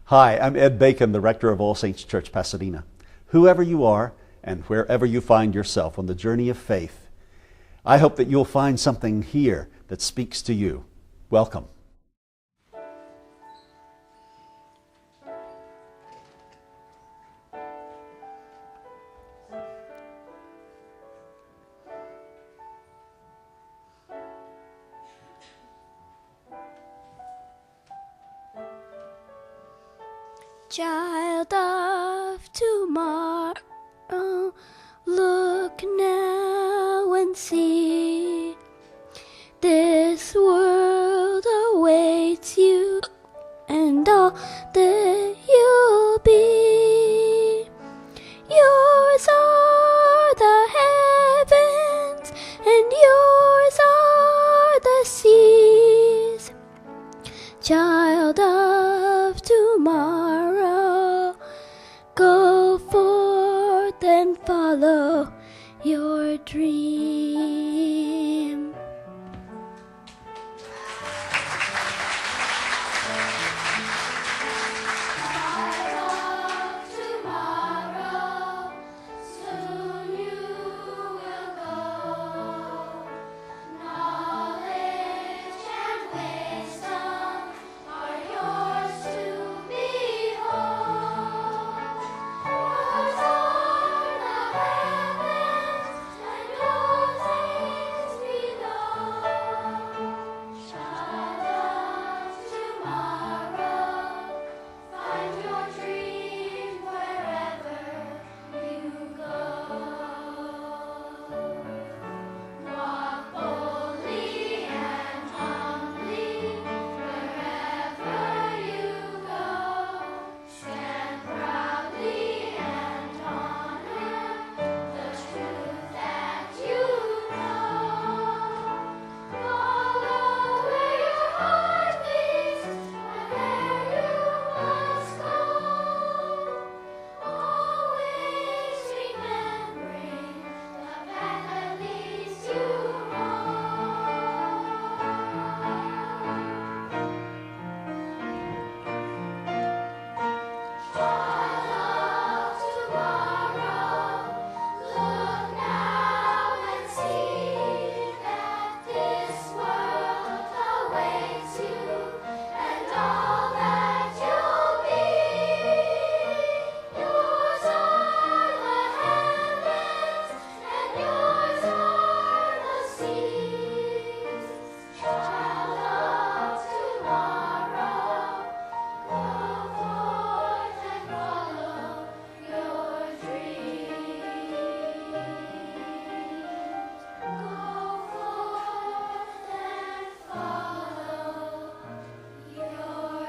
Hi, I'm Ed Bacon, the rector of All Saints Church, Pasadena. Whoever you are and wherever you find yourself on the journey of faith, I hope that you'll find something here that speaks to you. Welcome. Child of tomorrow, look now and see. This world awaits you and all that you'll be. Yours are the heavens and yours are the seas. Child of tomorrow, go forth and follow your dream. Child of tomorrow, soon you will go. Knowledge and wisdom are yours to behold. Yours are the heavens and yours is below. Child of tomorrow, find your dream wherever you go. Walk boldly and humbly wherever you go. Stand proudly and honor the truth that you know. Follow where your heart leads and where you must go. Always remembering the path that leads you Child of tomorrow, look now and see that this world awaits you and all that you'll be. Yours are the heavens and yours are the seas. Child of tomorrow, go forth and follow your dreams. Go forth and follow your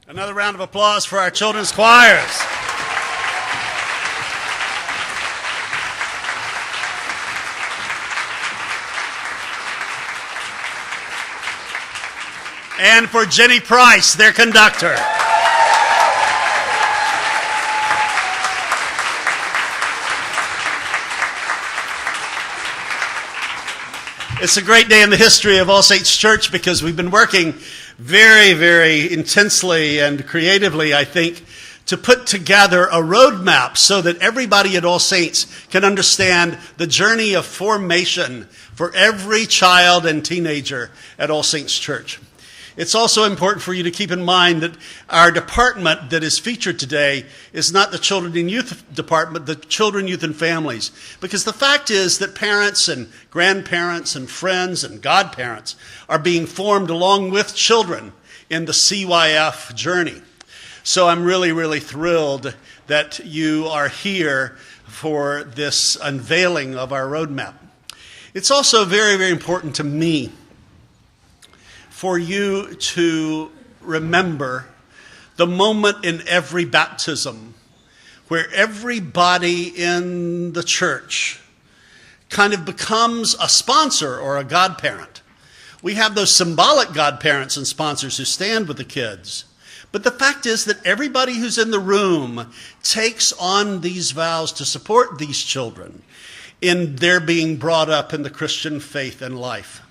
Another round of applause for our children's choirs. And for Jenny Price, their conductor. It's a great day in the history of All Saints Church because we've been working very, very intensely and creatively, I think, to put together a roadmap so that everybody at All Saints can understand the journey of formation for every child and teenager at All Saints Church. It's also important for you to keep in mind that our department that is featured today is not the Children and Youth Department, the Children, Youth, and Families. Because the fact is that parents and grandparents and friends and godparents are being formed along with children in the CYF journey. So I'm really, really thrilled that you are here for this unveiling of our roadmap. It's also very, very important to me for you to remember the moment in every baptism where everybody in the church kind of becomes a sponsor or a godparent. We have those symbolic godparents and sponsors who stand with the kids. But the fact is that everybody who's in the room takes on these vows to support these children in their being brought up in the Christian faith and life.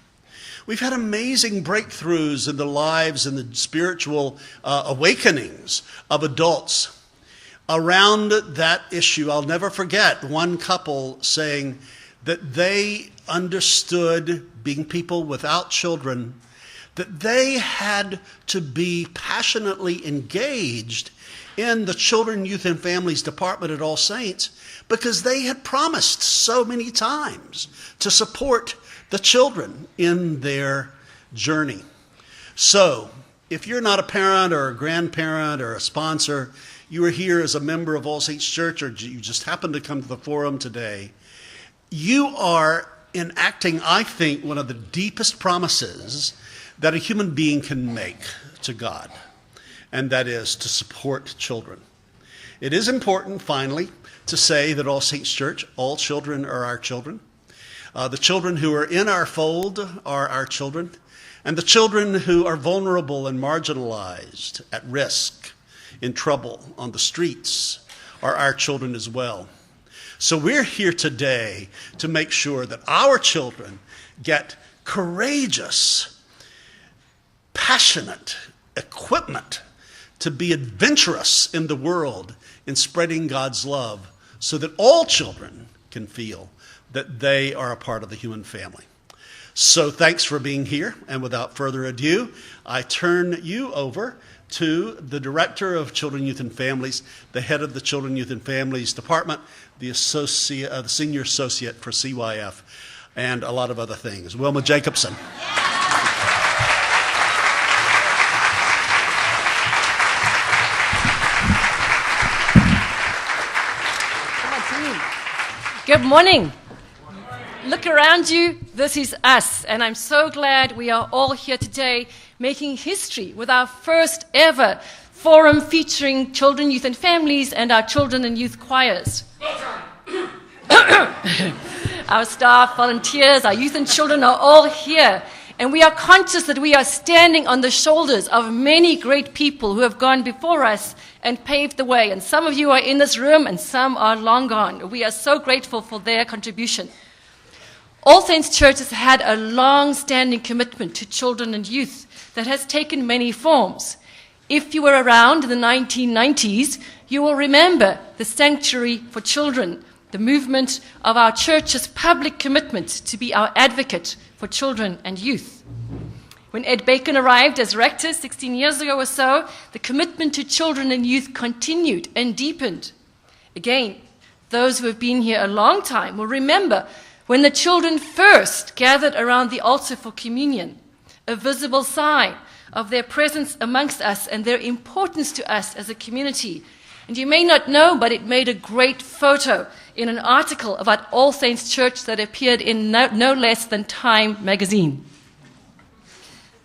We've had amazing breakthroughs in the lives and the spiritual awakenings of adults around that issue. I'll never forget one couple saying that they understood, being people without children, that they had to be passionately engaged in the Children, Youth, and Families Department at All Saints because they had promised so many times to support the children in their journey. So, if you're not a parent or a grandparent or a sponsor, you are here as a member of All Saints Church, or you just happen to come to the forum today, you are enacting, I think, one of the deepest promises that a human being can make to God, and that is to support children. It is important, finally, to say that All Saints Church, all children are our children. The children who are in our fold are our children, and the children who are vulnerable and marginalized, at risk, in trouble, on the streets, are our children as well. So we're here today to make sure that our children get courageous, passionate equipment to be adventurous in the world in spreading God's love so that all children can feel that they are a part of the human family. So thanks for being here, and without further ado, I turn you over to the Director of Children, Youth, and Families, the head of the Children, Youth, and Families Department, the Senior Associate for CYF, and a lot of other things. Wilma Jacobson. Good morning. Look around you, this is us, and I'm so glad we are all here today making history with our first ever forum featuring children, youth, and families and our children and youth choirs. Our staff, volunteers, our youth and children are all here, and we are conscious that we are standing on the shoulders of many great people who have gone before us and paved the way. And some of you are in this room and some are long gone. We are so grateful for their contribution. All Saints Church has had a long-standing commitment to children and youth that has taken many forms. If you were around in the 1990s, you will remember the Sanctuary for Children, the movement of our church's public commitment to be our advocate for children and youth. When Ed Bacon arrived as rector 16 years ago or so, the commitment to children and youth continued and deepened. Again, those who have been here a long time will remember when the children first gathered around the altar for communion, a visible sign of their presence amongst us and their importance to us as a community. And you may not know, but it made a great photo in an article about All Saints Church that appeared in no less than Time magazine.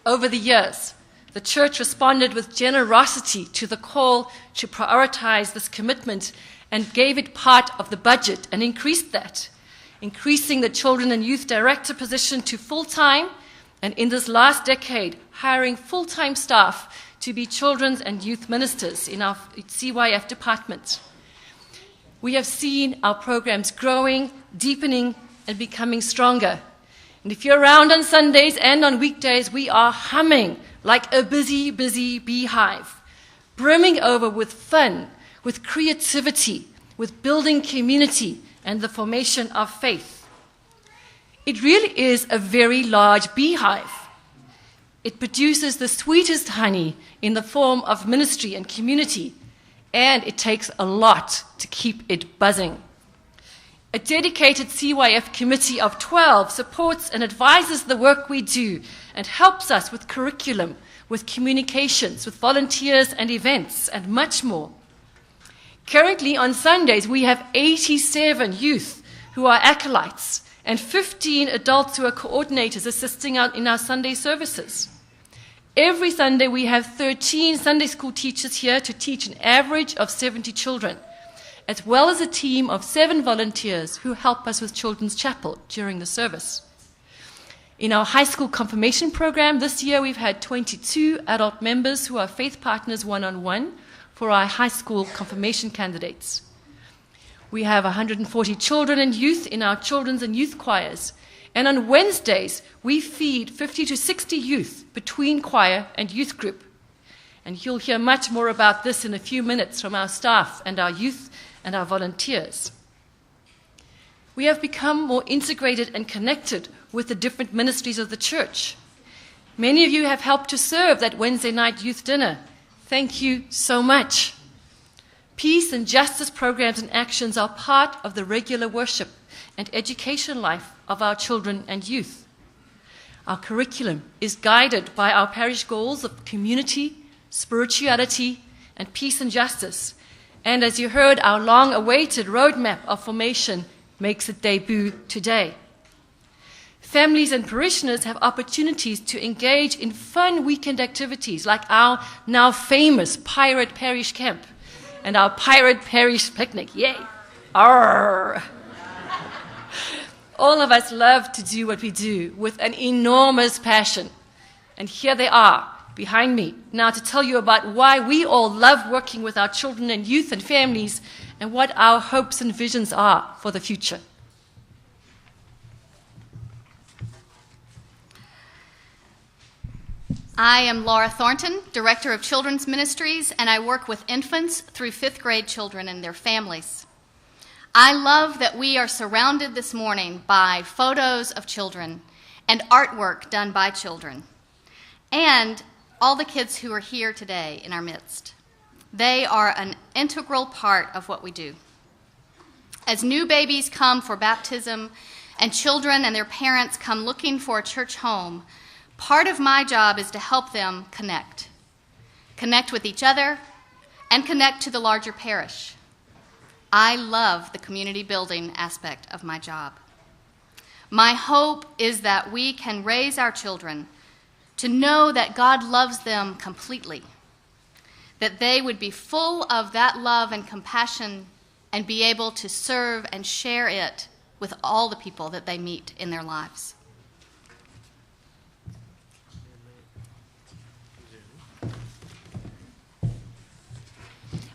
Over the years, the church responded with generosity to the call to prioritize this commitment and gave it part of the budget and increased that, increasing the children and youth director position to full-time, and in this last decade, hiring full-time staff to be children's and youth ministers in our CYF department. We have seen our programs growing, deepening, and becoming stronger. And if you're around on Sundays and on weekdays, we are humming like a busy, busy beehive, brimming over with fun, with creativity, with building community, and the formation of faith. It really is a very large beehive. It produces the sweetest honey in the form of ministry and community, and it takes a lot to keep it buzzing. A dedicated CYF committee of 12 supports and advises the work we do and helps us with curriculum, with communications, with volunteers and events, and much more. Currently, on Sundays, we have 87 youth who are acolytes and 15 adults who are coordinators assisting out in our Sunday services. Every Sunday, we have 13 Sunday school teachers here to teach an average of 70 children, as well as a team of 7 volunteers who help us with Children's Chapel during the service. In our high school confirmation program this year, we've had 22 adult members who are faith partners one-on-one for our high school confirmation candidates. We have 140 children and youth in our children's and youth choirs. And on Wednesdays, we feed 50 to 60 youth between choir and youth group. And you'll hear much more about this in a few minutes from our staff and our youth and our volunteers. We have become more integrated and connected with the different ministries of the church. Many of you have helped to serve that Wednesday night youth dinner. Thank you so much. Peace and justice programs and actions are part of the regular worship and education life of our children and youth. Our curriculum is guided by our parish goals of community, spirituality, and peace and justice. And as you heard, our long-awaited roadmap of formation makes its debut today. Families and parishioners have opportunities to engage in fun weekend activities like our now famous Pirate Parish Camp and our Pirate Parish Picnic. Yay! Arr! All of us love to do what we do with an enormous passion. And here they are behind me now to tell you about why we all love working with our children and youth and families and what our hopes and visions are for the future. I am Laura Thornton, Director of Children's Ministries, and I work with infants through 5th grade children and their families. I love that we are surrounded this morning by photos of children and artwork done by children, and all the kids who are here today in our midst. They are an integral part of what we do. As new babies come for baptism and children and their parents come looking for a church home, part of my job is to help them connect with each other, and connect to the larger parish. I love the community building aspect of my job. My hope is that we can raise our children to know that God loves them completely, that they would be full of that love and compassion and be able to serve and share it with all the people that they meet in their lives.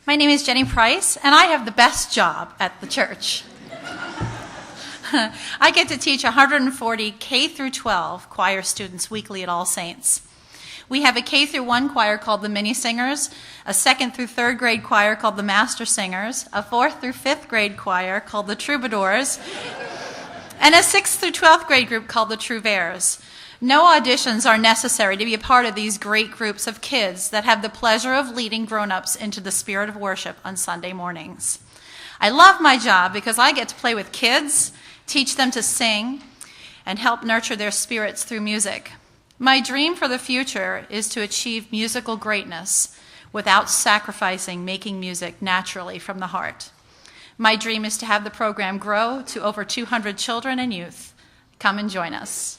My name is Jenny Price, and I have the best job at the church. I get to teach 140 K through 12 choir students weekly at All Saints. We have a K through 1 choir called the Mini Singers, a 2nd through 3rd grade choir called the Master Singers, a 4th through 5th grade choir called the Troubadours, and a 6th through 12th grade group called the Trouvères. No auditions are necessary to be a part of these great groups of kids that have the pleasure of leading grown-ups into the spirit of worship on Sunday mornings. I love my job because I get to play with kids, teach them to sing, and help nurture their spirits through music. My dream for the future is to achieve musical greatness without sacrificing making music naturally from the heart. My dream is to have the program grow to over 200 children and youth. Come and join us.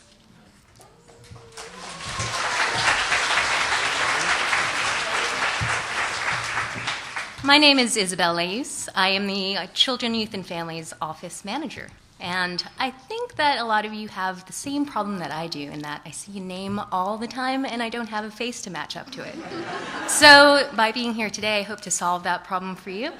My name is Isabel Leis. I am the Children, Youth, and Families Office Manager. And I think that a lot of you have the same problem that I do, in that I see a name all the time and I don't have a face to match up to it. So by being here today, I hope to solve that problem for you.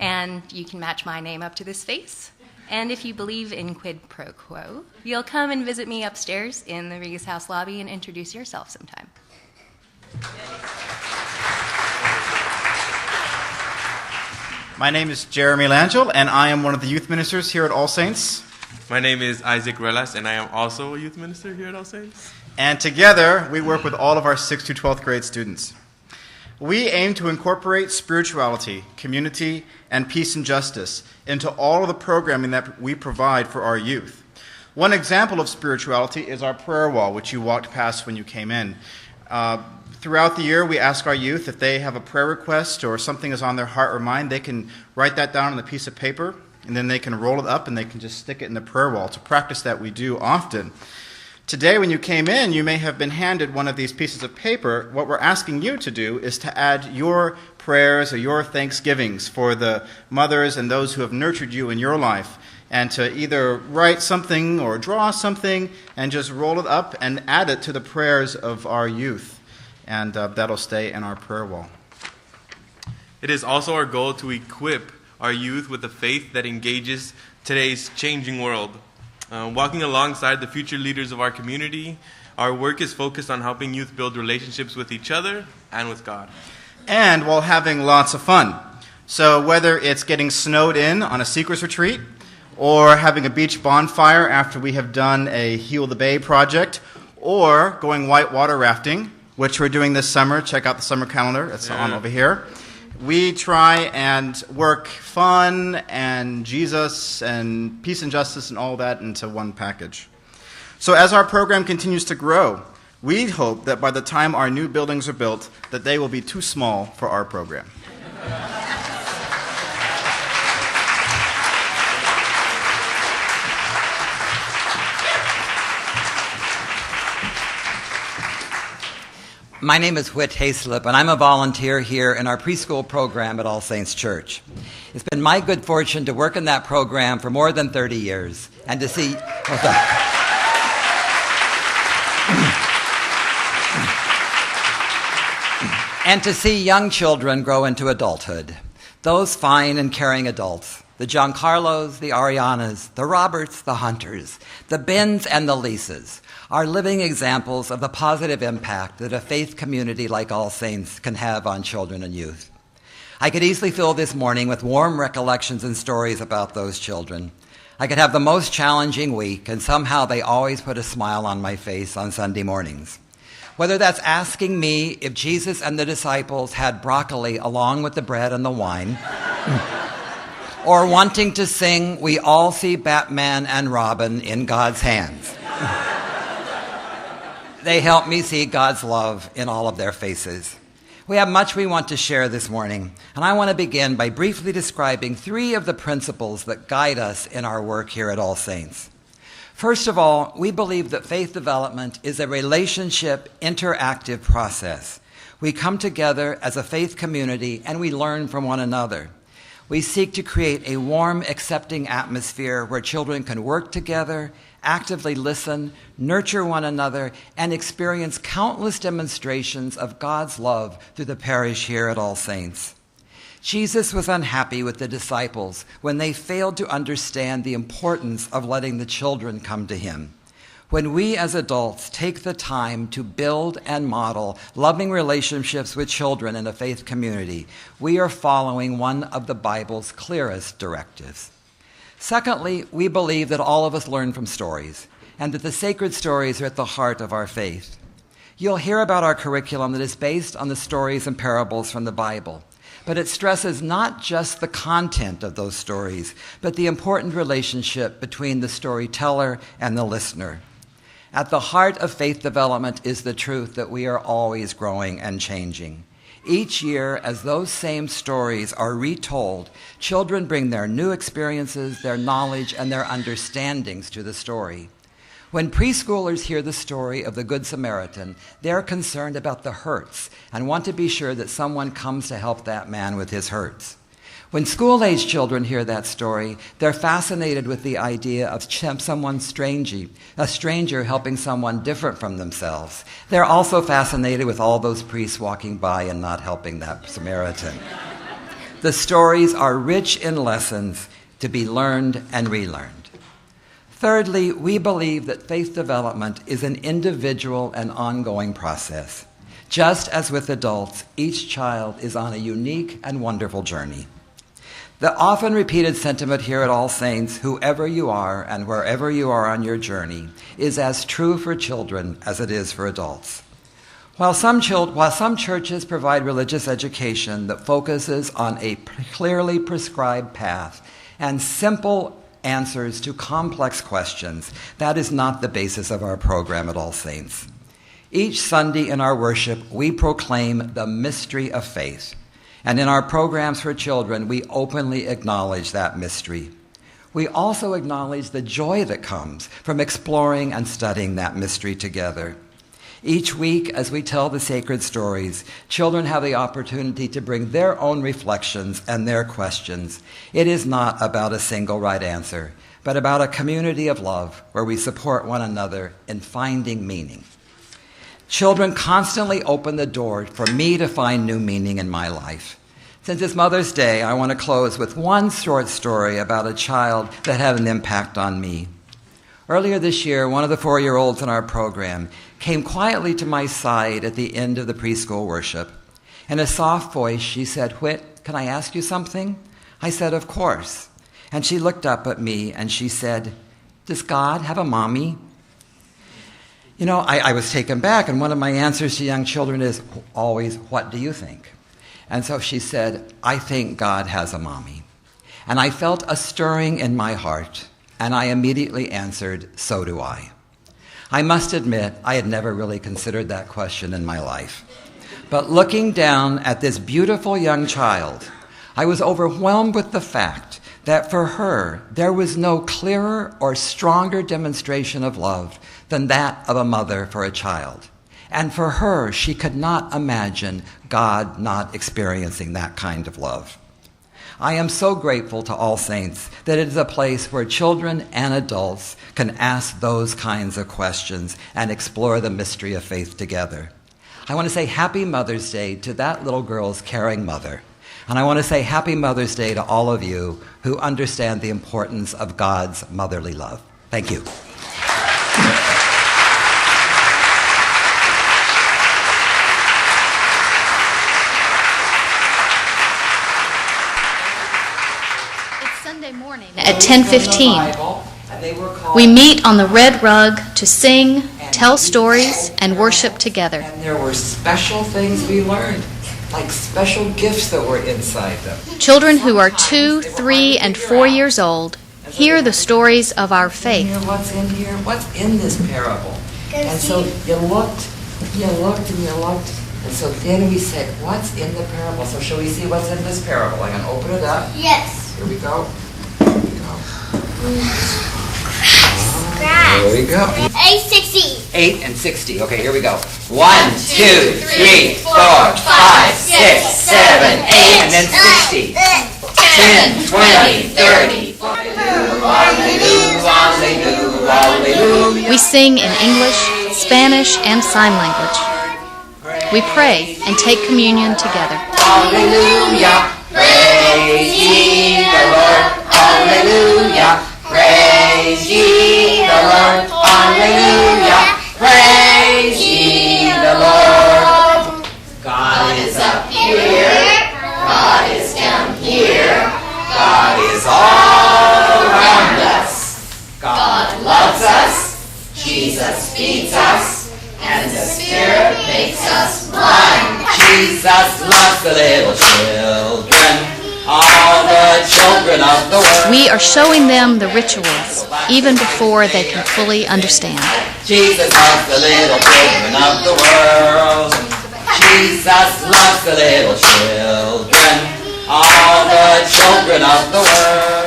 And you can match my name up to this face. And if you believe in quid pro quo, you'll come and visit me upstairs in the Regis House lobby and introduce yourself sometime. My name is Jeremy Langell, and I am one of the youth ministers here at All Saints. My name is Isaac Relas, and I am also a youth minister here at All Saints. And together, we work with all of our 6th to 12th grade students. We aim to incorporate spirituality, community, and peace and justice into all of the programming that we provide for our youth. One example of spirituality is our prayer wall, which you walked past when you came in. Throughout the year, we ask our youth if they have a prayer request or something is on their heart or mind, they can write that down on a piece of paper, and then they can roll it up and they can just stick it in the prayer wall. It's a practice that we do often. Today, when you came in, you may have been handed one of these pieces of paper. What we're asking you to do is to add your prayers or your thanksgivings for the mothers and those who have nurtured you in your life, and to either write something or draw something and just roll it up and add it to the prayers of our youth. And that'll stay in our prayer wall. It is also our goal to equip our youth with a faith that engages today's changing world. Walking alongside the future leaders of our community, our work is focused on helping youth build relationships with each other and with God. And while having lots of fun. So whether it's getting snowed in on a Seekers retreat, or having a beach bonfire after we have done a Heal the Bay project, or going whitewater rafting, which we're doing this summer. Check out the summer calendar. It's on over here. We try and work fun and Jesus and peace and justice and all that into one package. So as our program continues to grow, we hope that by the time our new buildings are built, that they will be too small for our program. My name is Whit Hayslip, and I'm a volunteer here in our preschool program at All Saints Church. It's been my good fortune to work in that program for more than 30 years and to see... and to see young children grow into adulthood. Those fine and caring adults, the Giancarlos, the Arianas, the Roberts, the Hunters, the Bens, and the Lisas, are living examples of the positive impact that a faith community like All Saints can have on children and youth. I could easily fill this morning with warm recollections and stories about those children. I could have the most challenging week, and somehow they always put a smile on my face on Sunday mornings. Whether that's asking me if Jesus and the disciples had broccoli along with the bread and the wine, or wanting to sing, "We all see Batman and Robin in God's hands." They help me see God's love in all of their faces. We have much we want to share this morning, and I want to begin by briefly describing 3 of the principles that guide us in our work here at All Saints. First of all, we believe that faith development is a relationship, interactive process. We come together as a faith community and we learn from one another. We seek to create a warm, accepting atmosphere where children can work together, actively listen, nurture one another, and experience countless demonstrations of God's love through the parish here at All Saints. Jesus was unhappy with the disciples when they failed to understand the importance of letting the children come to him. When we as adults take the time to build and model loving relationships with children in a faith community, we are following one of the Bible's clearest directives. Secondly, we believe that all of us learn from stories, and that the sacred stories are at the heart of our faith. You'll hear about our curriculum that is based on the stories and parables from the Bible, but it stresses not just the content of those stories, but the important relationship between the storyteller and the listener. At the heart of faith development is the truth that we are always growing and changing. Each year, as those same stories are retold, children bring their new experiences, their knowledge, and their understandings to the story. When preschoolers hear the story of the Good Samaritan, they're concerned about the hurts and want to be sure that someone comes to help that man with his hurts. When school-age children hear that story, they're fascinated with the idea of a stranger helping someone different from themselves. They're also fascinated with all those priests walking by and not helping that Samaritan. The stories are rich in lessons to be learned and relearned. Thirdly, we believe that faith development is an individual and ongoing process. Just as with adults, each child is on a unique and wonderful journey. The often repeated sentiment here at All Saints, whoever you are and wherever you are on your journey, is as true for children as it is for adults. While some churches provide religious education that focuses on a clearly prescribed path and simple answers to complex questions, that is not the basis of our program at All Saints. Each Sunday in our worship, we proclaim the mystery of faith. And in our programs for children, we openly acknowledge that mystery. We also acknowledge the joy that comes from exploring and studying that mystery together. Each week, as we tell the sacred stories, children have the opportunity to bring their own reflections and their questions. It is not about a single right answer, but about a community of love where we support one another in finding meaning. Children constantly open the door for me to find new meaning in my life. Since it's Mother's Day, I want to close with one short story about a child that had an impact on me. Earlier this year, one of the 4-year-olds in our program came quietly to my side at the end of the preschool worship. In a soft voice, she said, "Whit, can I ask you something?" I said, "Of course." And she looked up at me and she said, "Does God have a mommy?" You know, I was taken back, and one of my answers to young children is always, "What do you think?" And so she said, "I think God has a mommy." And I felt a stirring in my heart, and I immediately answered, "So do I." I must admit, I had never really considered that question in my life. But looking down at this beautiful young child, I was overwhelmed with the fact that for her, there was no clearer or stronger demonstration of love than that of a mother for a child. And for her, she could not imagine God not experiencing that kind of love. I am so grateful to All Saints that it is a place where children and adults can ask those kinds of questions and explore the mystery of faith together. I want to say Happy Mother's Day to that little girl's caring mother. And I want to say Happy Mother's Day to all of you who understand the importance of God's motherly love. Thank you. At 10:15, we meet on the red rug to sing, tell stories, and worship together. And there were special things we learned, like special gifts that were inside them. Children who are 2, 3, and 4 years old hear the stories of our faith. What's in here? What's in this parable? And so you looked, and so then we said, what's in the parable? So shall we see what's in this parable? I'm going to open it up. Yes. Here we go. Grass. There we go. 860. 8 and 60. Okay, here we go. 1, 2, 3, 4, 5, 6, 7, 8, and then 60. 10, 20, 30. We sing in English, Spanish, and sign language. We pray and take communion together. Hallelujah. Praise ye the Lord. Hallelujah. Praise ye the Lord. Hallelujah. Praise ye the Lord. God is up here. God is down here. God is all around us. God loves us. Jesus feeds us. And the Spirit makes us one. Jesus loves the little children. All the children of the world. We are showing them the rituals, even before they can fully understand. Jesus loves the little children of the world. Jesus loves the little children. All the children of the world.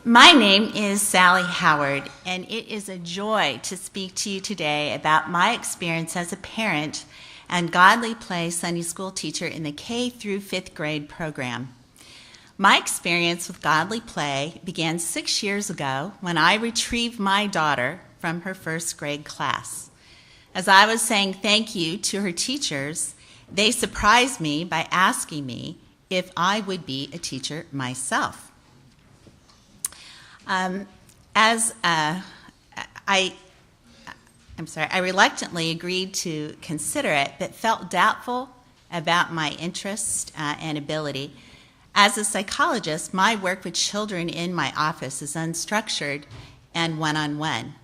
My name is Sally Howard, and it is a joy to speak to you today about my experience as a parent and Godly Play Sunday school teacher in the K through 5th grade program. My experience with Godly Play began 6 years ago when I retrieved my daughter from her 1st grade class. As I was saying thank you to her teachers, they surprised me by asking me if I would be a teacher myself. I reluctantly agreed to consider it, but felt doubtful about my interest and ability. As a psychologist, my work with children in my office is unstructured and one-on-one.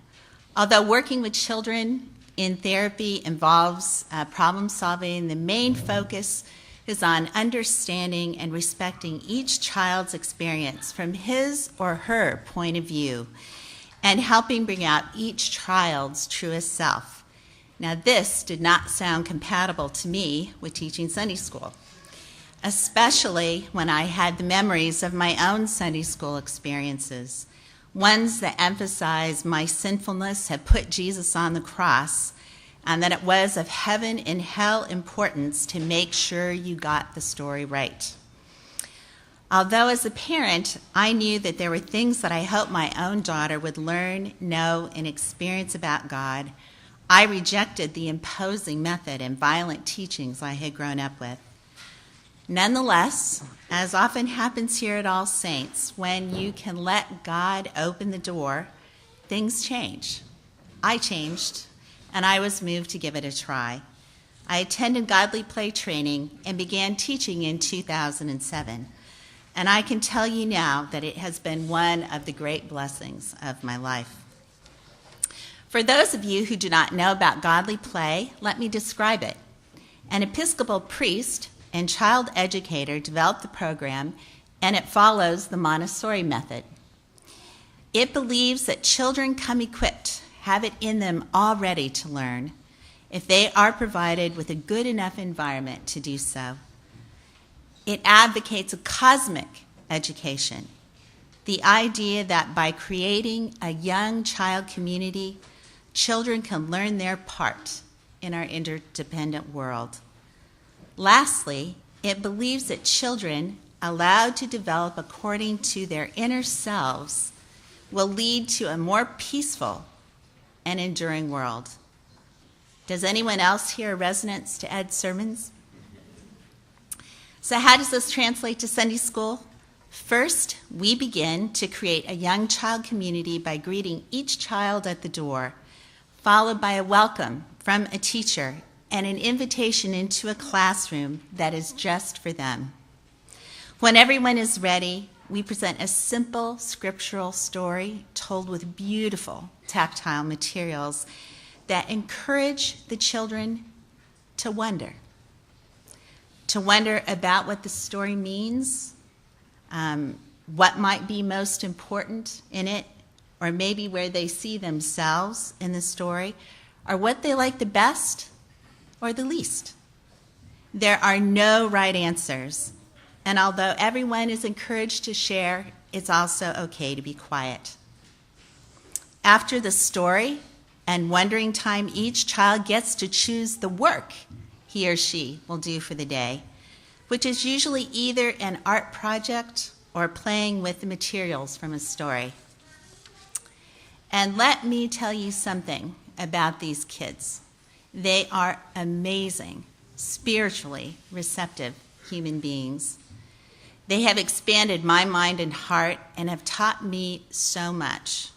Although working with children in therapy involves problem solving, the main focus is on understanding and respecting each child's experience from his or her point of view and helping bring out each child's truest self. Now, this did not sound compatible to me with teaching Sunday school, especially when I had the memories of my own Sunday school experiences, ones that emphasize my sinfulness had put Jesus on the cross and that it was of heaven and hell importance to make sure you got the story right. Although as a parent, I knew that there were things that I hoped my own daughter would learn, know, and experience about God, I rejected the imposing method and violent teachings I had grown up with. Nonetheless, as often happens here at All Saints, when you can let God open the door, things change. I changed, and I was moved to give it a try. I attended Godly Play training and began teaching in 2007. And I can tell you now that it has been one of the great blessings of my life. For those of you who do not know about Godly Play, let me describe it. An Episcopal priest and child educator developed the program, and it follows the Montessori method. It believes that children come equipped, have it in them already to learn, if they are provided with a good enough environment to do so. It advocates a cosmic education, the idea that by creating a young child community, children can learn their part in our interdependent world. Lastly, it believes that children allowed to develop according to their inner selves will lead to a more peaceful and enduring world. Does anyone else hear a resonance to Ed's sermons? So how does this translate to Sunday school? First, we begin to create a young child community by greeting each child at the door, followed by a welcome from a teacher and an invitation into a classroom that is just for them. When everyone is ready, we present a simple scriptural story told with beautiful tactile materials that encourage the children to wonder about what the story means, what might be most important in it, or maybe where they see themselves in the story, or what they like the best or the least. There are no right answers, and although everyone is encouraged to share, it's also okay to be quiet. After the story and wondering time, each child gets to choose the work he or she will do for the day, which is usually either an art project or playing with the materials from a story. And let me tell you something about these kids. They are amazing, spiritually receptive human beings. They have expanded my mind and heart and have taught me so much.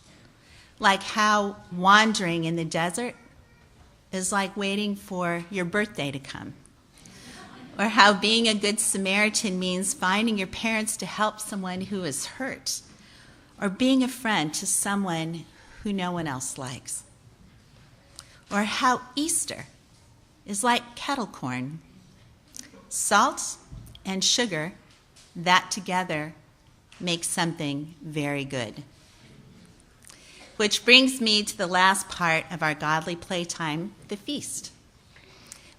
Like how wandering in the desert is like waiting for your birthday to come. Or how being a good Samaritan means finding your parents to help someone who is hurt. Or being a friend to someone who no one else likes. Or how Easter is like kettle corn. Salt and sugar, that together makes something very good. Which brings me to the last part of our godly playtime, the feast.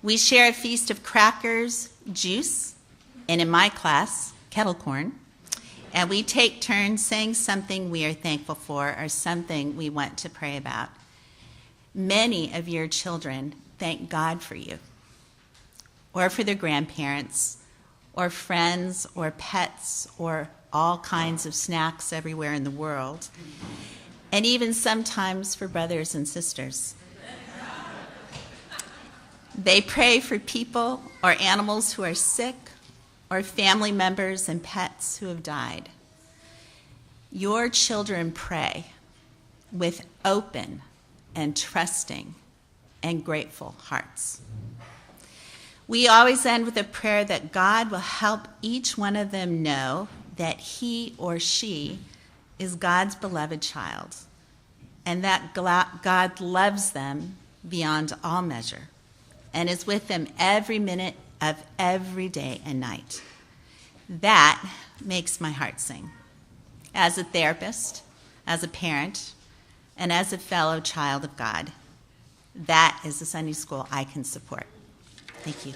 We share a feast of crackers, juice, and in my class, kettle corn, and we take turns saying something we are thankful for or something we want to pray about. Many of your children thank God for you, or for their grandparents, or friends, or pets, or all kinds of snacks everywhere in the world, and even sometimes for brothers and sisters. They pray for people or animals who are sick, or family members and pets who have died. Your children pray with open and trusting and grateful hearts. We always end with a prayer that God will help each one of them know that he or she is God's beloved child, and that God loves them beyond all measure, and is with them every minute of every day and night. That makes my heart sing. As a therapist, as a parent, and as a fellow child of God, that is a Sunday school I can support. Thank you.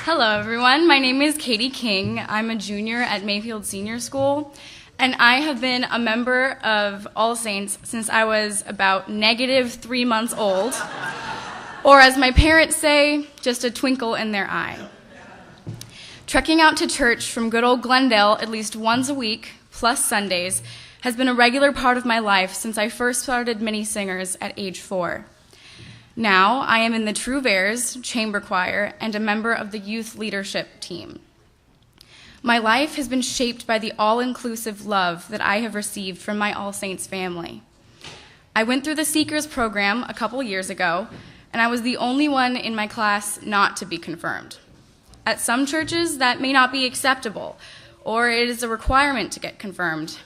Hello, everyone. My name is Katie King. I'm a junior at Mayfield Senior School, and I have been a member of All Saints since I was about -3 months old, or as my parents say, just a twinkle in their eye. Trekking out to church from good old Glendale at least once a week, plus Sundays, has been a regular part of my life since I first started mini singers at age 4. Now, I am in the Trouvers Chamber Choir and a member of the youth leadership team. My life has been shaped by the all-inclusive love that I have received from my All Saints family. I went through the Seekers program a couple years ago, and I was the only one in my class not to be confirmed. At some churches, that may not be acceptable, or it is a requirement to get confirmed.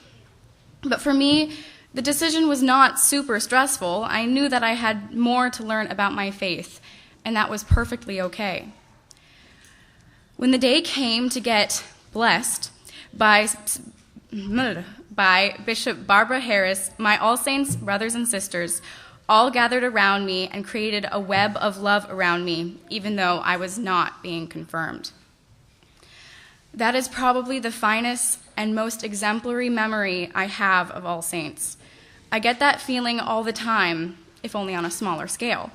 But for me, the decision was not super stressful. I knew that I had more to learn about my faith, and that was perfectly okay. When the day came to get blessed by Bishop Barbara Harris, my All Saints brothers and sisters all gathered around me and created a web of love around me, even though I was not being confirmed. That is probably the finest and most exemplary memory I have of All Saints. I get that feeling all the time, if only on a smaller scale.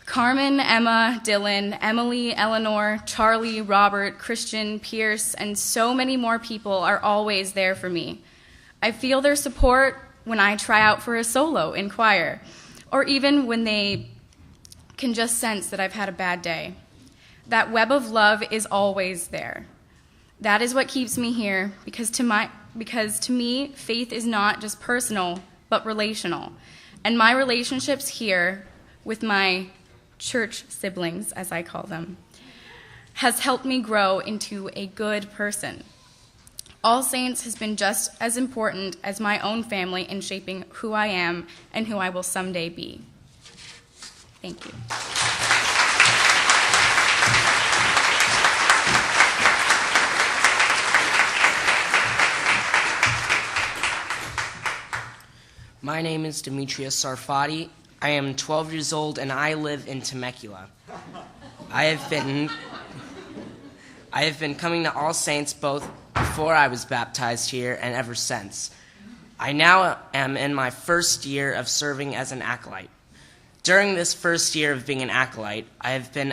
Carmen, Emma, Dylan, Emily, Eleanor, Charlie, Robert, Christian, Pierce, and so many more people are always there for me. I feel their support when I try out for a solo in choir, or even when they can just sense that I've had a bad day. That web of love is always there. That is what keeps me here, because to me, faith is not just personal, but relational. And my relationships here with my church siblings, as I call them, has helped me grow into a good person. All Saints has been just as important as my own family in shaping who I am and who I will someday be. Thank you. My name is Demetrius Sarfati. I am 12 years old and I live in Temecula. I have been coming to All Saints both before I was baptized here and ever since. I now am in my first year of serving as an acolyte. During this first year of being an acolyte, I have been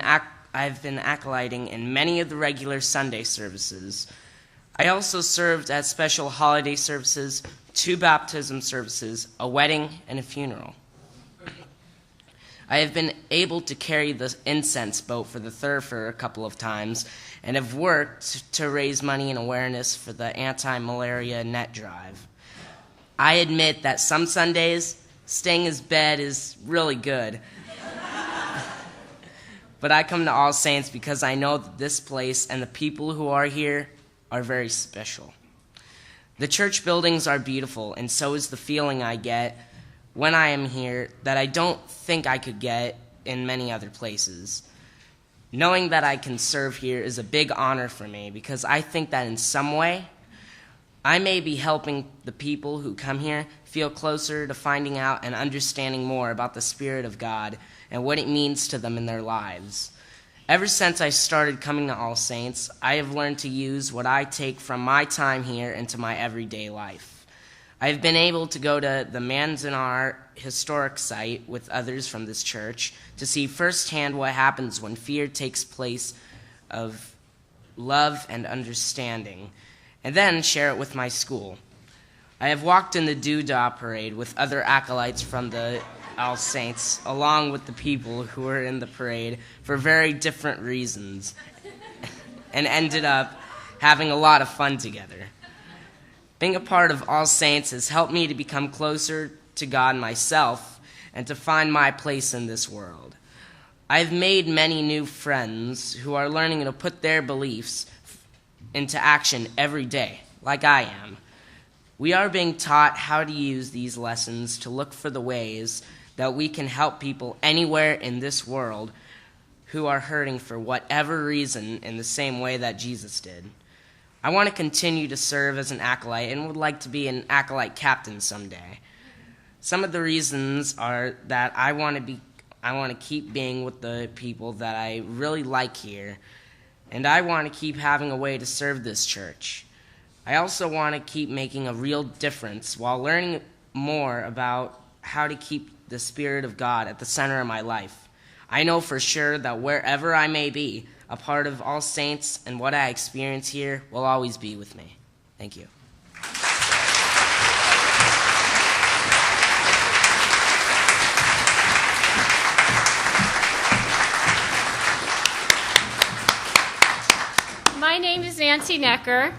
acolyting in many of the regular Sunday services. I also served at special holiday services, 2 baptism services, a wedding, and a funeral. I have been able to carry the incense boat for the Thurfer a couple of times and have worked to raise money and awareness for the anti-malaria net drive. I admit that some Sundays, staying in bed is really good. But I come to All Saints because I know that this place and the people who are here are very special. The church buildings are beautiful, and so is the feeling I get when I am here that I don't think I could get in many other places. Knowing that I can serve here is a big honor for me because I think that in some way, I may be helping the people who come here feel closer to finding out and understanding more about the Spirit of God and what it means to them in their lives. Ever since I started coming to All Saints, I have learned to use what I take from my time here into my everyday life. I have been able to go to the Manzanar historic site with others from this church to see firsthand what happens when fear takes place of love and understanding, and then share it with my school. I have walked in the Doodah parade with other acolytes from the All Saints, along with the people who were in the parade for very different reasons, and ended up having a lot of fun together. Being a part of All Saints has helped me to become closer to God myself and to find my place in this world. I've made many new friends who are learning to put their beliefs into action every day, like I am. We are being taught how to use these lessons to look for the ways that we can help people anywhere in this world who are hurting for whatever reason in the same way that Jesus did. I want to continue to serve as an acolyte and would like to be an acolyte captain someday. Some of the reasons are that I want to keep being with the people that I really like here, and I want to keep having a way to serve this church. I also want to keep making a real difference while learning more about how to keep the Spirit of God at the center of my life. I know for sure that wherever I may be, a part of All Saints and what I experience here will always be with me. Thank you. My name is Nancy Necker,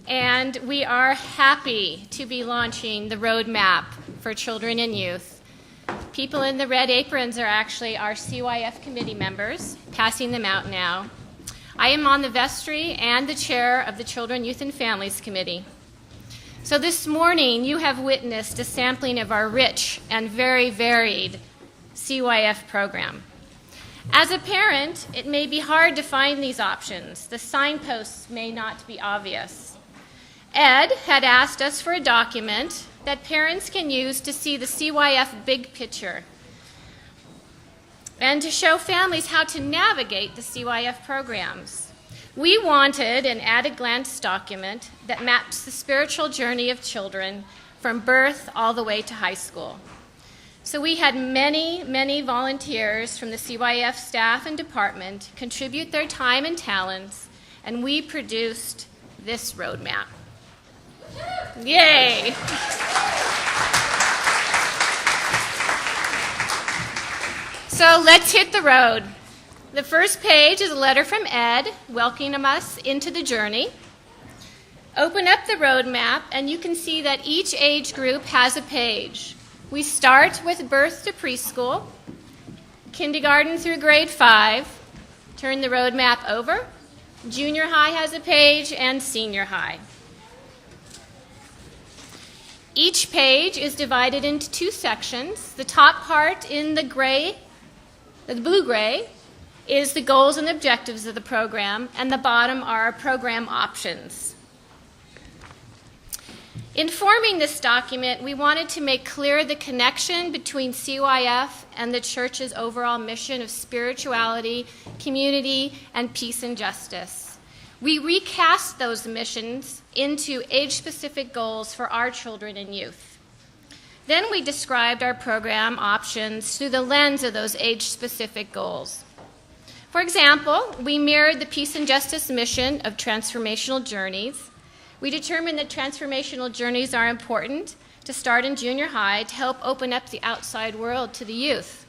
and we are happy to be launching the roadmap for children and youth. People in the red aprons are actually our CYF committee members, passing them out now. I am on the vestry and the chair of the Children, Youth, and Families Committee. So this morning, you have witnessed a sampling of our rich and very varied CYF program. As a parent, it may be hard to find these options. The signposts may not be obvious. Ed had asked us for a document that parents can use to see the CYF big picture and to show families how to navigate the CYF programs. We wanted an at-a-glance document that maps the spiritual journey of children from birth all the way to high school. So we had many, many volunteers from the CYF staff and department contribute their time and talents, and we produced this roadmap. Yay! So let's hit the road. The first page is a letter from Ed welcoming us into the journey. Open up the roadmap, and you can see that each age group has a page. We start with birth to preschool, kindergarten through grade 5. Turn the roadmap over. Junior high has a page, and senior high. Each page is divided into two sections. The top part in the blue-gray, is the goals and objectives of the program, and the bottom are program options. In forming this document, we wanted to make clear the connection between CYF and the church's overall mission of spirituality, community, and peace and justice. We recast those missions into age-specific goals for our children and youth. Then we described our program options through the lens of those age-specific goals. For example, we mirrored the peace and justice mission of transformational journeys. We determined that transformational journeys are important to start in junior high to help open up the outside world to the youth.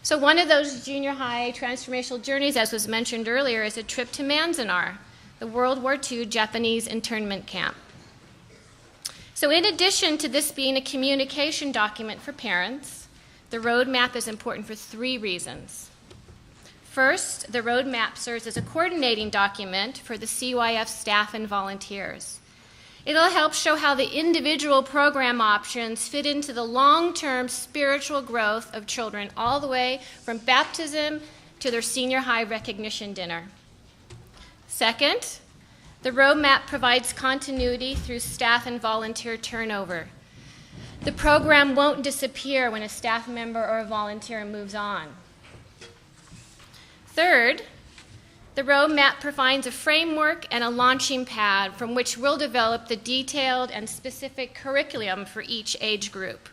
So one of those junior high transformational journeys, as was mentioned earlier, is a trip to Manzanar, the World War II Japanese internment camp. So in addition to this being a communication document for parents, the roadmap is important for 3 reasons. First, the roadmap serves as a coordinating document for the CYF staff and volunteers. It'll help show how the individual program options fit into the long-term spiritual growth of children all the way from baptism to their senior high recognition dinner. Second, the roadmap provides continuity through staff and volunteer turnover. The program won't disappear when a staff member or a volunteer moves on. Third, the roadmap provides a framework and a launching pad from which we'll develop the detailed and specific curriculum for each age group.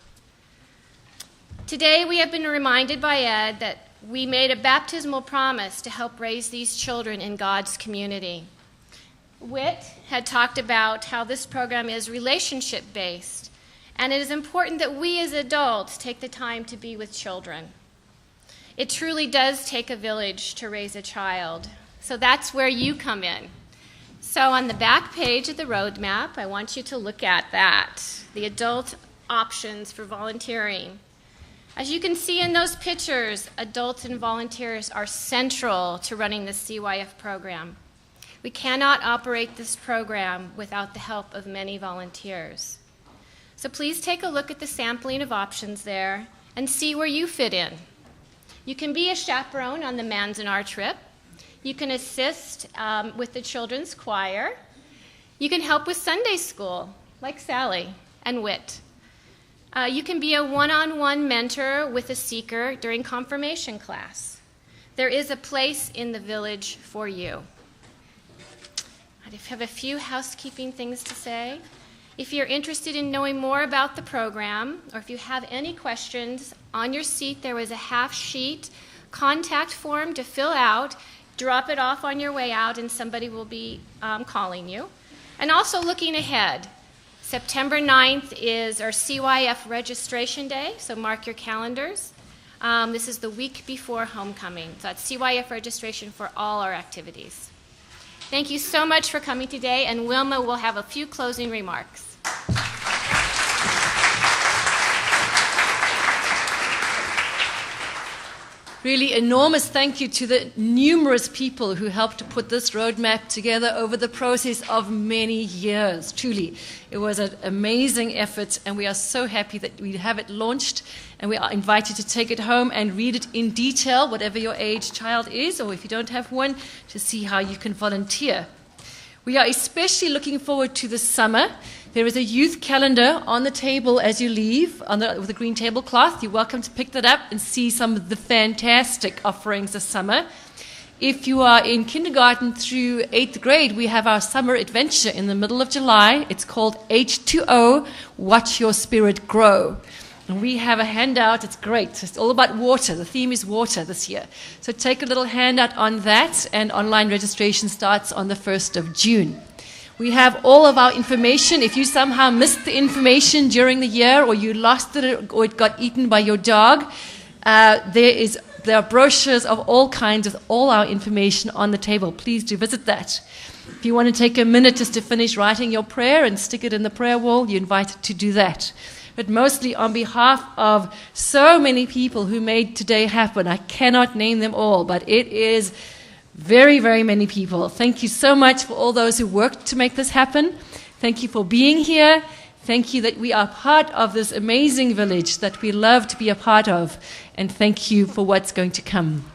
Today we have been reminded by Ed that we made a baptismal promise to help raise these children in God's community. Whit had talked about how this program is relationship-based, and it is important that we as adults take the time to be with children. It truly does take a village to raise a child, so that's where you come in. So on the back page of the roadmap, I want you to look at that, the adult options for volunteering. As you can see in those pictures, adults and volunteers are central to running the CYF program. We cannot operate this program without the help of many volunteers. So please take a look at the sampling of options there and see where you fit in. You can be a chaperone on the Manzanar trip. You can assist with the children's choir. You can help with Sunday school, like Sally and Whit. You can be a one-on-one mentor with a seeker during confirmation class. There is a place in the village for you. I have a few housekeeping things to say. If you're interested in knowing more about the program, or if you have any questions, on your seat there was a half-sheet contact form to fill out. Drop it off on your way out, and somebody will be calling you. And also looking ahead, September 9th is our CYF registration day, so mark your calendars. This is the week before homecoming, so that's CYF registration for all our activities. Thank you so much for coming today, and Wilma will have a few closing remarks. Really enormous thank you to the numerous people who helped to put this roadmap together over the process of many years. Truly, it was an amazing effort, and we are so happy that we have it launched, and we are invited to take it home and read it in detail, whatever your age child is, or if you don't have one, to see how you can volunteer. We are especially looking forward to the summer. There is a youth calendar on the table as you leave with a green tablecloth. You're welcome to pick that up and see some of the fantastic offerings this summer. If you are in kindergarten through 8th grade, we have our summer adventure in the middle of July. It's called H2O, Watch Your Spirit Grow. And we have a handout. It's great. It's all about water. The theme is water this year. So take a little handout on that, and online registration starts on the 1st of June. We have all of our information. If you somehow missed the information during the year, or you lost it, or it got eaten by your dog, there are brochures of all kinds with all our information on the table. Please do visit that. If you want to take a minute just to finish writing your prayer and stick it in the prayer wall, you're invited to do that. But mostly on behalf of so many people who made today happen, I cannot name them all, but it is very, very many people. Thank you so much for all those who worked to make this happen. Thank you for being here. Thank you that we are part of this amazing village that we love to be a part of. And thank you for what's going to come.